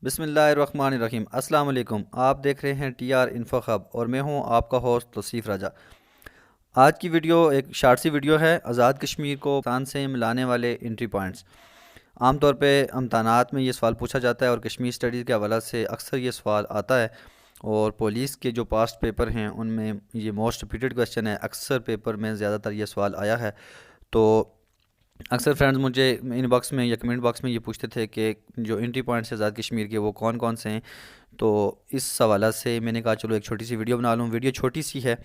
बिस्मिल्लाहिर्रहमानिर्रहीम। अस्सलाम वालेकुम। आप देख रहे हैं टीआर इन्फो हब और मैं हूं आपका होस्ट तौसीफ़ राजा। आज की वीडियो एक शार्ट सी वीडियो है, आज़ाद कश्मीर को पाकिस्तान से मिलाने वाले एंट्री पॉइंट्स। आमतौर पे इम्तहानात में ये सवाल पूछा जाता है और कश्मीर स्टडीज़ के हवाले से अक्सर ये सवाल आता है और पुलिस के जो पास्ट पेपर हैं उनमें ये मोस्ट रिपीटेड क्वेश्चन है। अक्सर पेपर में ज़्यादातर ये सवाल आया है। तो अक्सर फ्रेंड्स मुझे इनबॉक्स में या कमेंट बॉक्स में ये पूछते थे कि जो एंट्री पॉइंट्स है आज़ाद कश्मीर के वो कौन कौन से हैं। तो इस हवाला से मैंने कहा चलो एक छोटी सी वीडियो बना लूँ। वीडियो छोटी सी है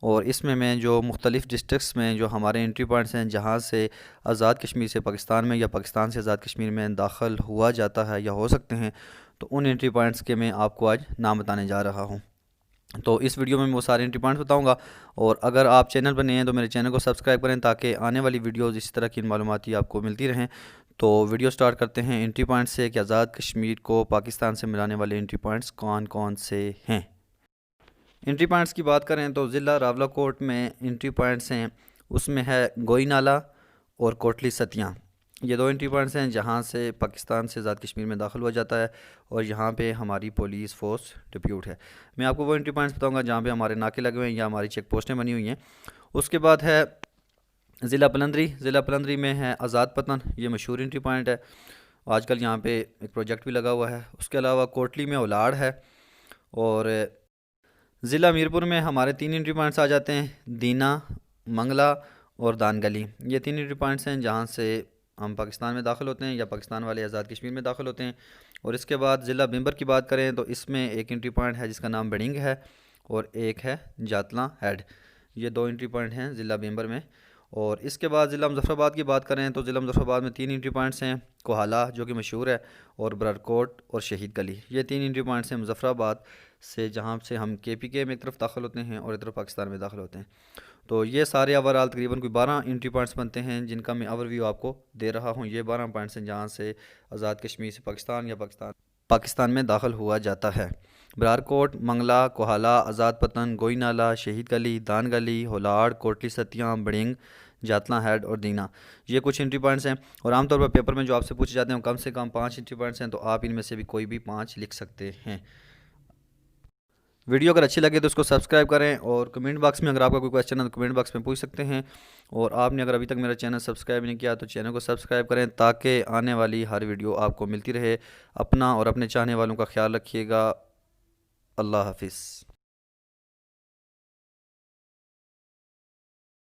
और इसमें मैं जो मुख्तलिफ़ डिस्ट्रिक्ट्स में जो हमारे एंट्री पॉइंट्स हैं जहाँ से आज़ाद कश्मीर से पाकिस्तान में या पाकिस्तान से आज़ाद कश्मीर में दाखिल हुआ जाता है या हो सकते हैं, तो उन एंट्री पॉइंट्स के मैं आपको आज नाम बताने जा रहा हूँ। तो इस वीडियो में मैं वो सारे एंट्री पॉइंट्स बताऊंगा। और अगर आप चैनल पर नए हैं तो मेरे चैनल को सब्सक्राइब करें ताकि आने वाली वीडियोज़ इस तरह की मालूमाती आपको मिलती रहें। तो वीडियो स्टार्ट करते हैं एंट्री पॉइंट्स से कि आज़ाद कश्मीर को पाकिस्तान से मिलाने वाले एंट्री पॉइंट्स कौन कौन से हैं। एंट्री पॉइंट्स की बात करें तो ज़िला रावलाकोट में एंट्री पॉइंट्स हैं, उसमें है गोई नाला और कोटली सतियाँ। ये दो एंट्री पॉइंट्स हैं जहाँ से पाकिस्तान से आज़ाद कश्मीर में दाखिल हुआ जाता है और यहाँ पे हमारी पुलिस फोर्स डिप्यूट है। मैं आपको वो एंट्री पॉइंट्स बताऊँगा जहाँ पे हमारे नाके लगे हुए हैं या हमारी चेक पोस्टें बनी हुई हैं। उसके बाद है ज़िला पलंदरी। ज़िला पलंदरी में है आज़ाद पतन, ये मशहूर एंट्री पॉइंट है, आजकल यहाँ पे एक प्रोजेक्ट भी लगा हुआ है। उसके अलावा कोटली में उलाड़ है। और ज़िला मीरपुर में हमारे तीन एंट्री पॉइंट्स आ जाते हैं, दीना, मंगला और दानगली। ये तीन एंट्री पॉइंट्स हैं जहाँ से हम पाकिस्तान में दाखिल होते हैं या पाकिस्तान वाले आज़ाद कश्मीर में दाखिल होते हैं। और इसके बाद ज़िला बिम्बर की बात करें तो इसमें एक एंट्री पॉइंट है जिसका नाम बड़िंग है और एक है जातला हेड। ये दो एंट्री पॉइंट हैं ज़िला बिम्बर में। और इसके बाद ज़िला मुजफ्फराबाद की बात करें तो ज़िला मुजफ्फराबाद में तीन एंट्री पॉइंट्स हैं, कोहाला जो कि मशहूर है, और बररकोट और शहीद गली। ये तीन एंट्री पॉइंट्स हैं मुजफ्फराबाद से जहाँ से हम KPK में एक तरफ दाखिल होते हैं और एक तरफ पाकिस्तान में दाखिल होते हैं। तो ये सारे ओवरऑल तकरीबन कोई 12 एंट्री पॉइंट्स बनते हैं जिनका मैं ओवरव्यू आपको दे रहा हूँ। ये 12 पॉइंट्स हैं जहाँ से आज़ाद कश्मीर से पाकिस्तान या पाकिस्तान में दाखिल हुआ जाता है। बरारकोट, मंगला, कोहाला, आज़ाद पतन, गोई नाला, शहीद गली, दान गली, होलाड़, कोटली सतियाँ, बड़िंग, जातला हेड और दीना। ये कुछ एंट्री पॉइंट्स हैं और आमतौर पर पेपर में जो आपसे पूछे जाते हैं कम से कम 5 एंट्री पॉइंट्स हैं, तो आप इनमें से भी कोई भी 5 लिख सकते हैं। वीडियो अगर अच्छी लगे तो उसको सब्सक्राइब करें और कमेंट बॉक्स में अगर आपका कोई क्वेश्चन है तो कमेंट बॉक्स में पूछ सकते हैं। और आपने अगर अभी तक मेरा चैनल सब्सक्राइब नहीं किया तो चैनल को सब्सक्राइब करें ताकि आने वाली हर वीडियो आपको मिलती रहे। अपना और अपने चाहने वालों का ख्याल रखिएगा। अल्लाह हाफिज़।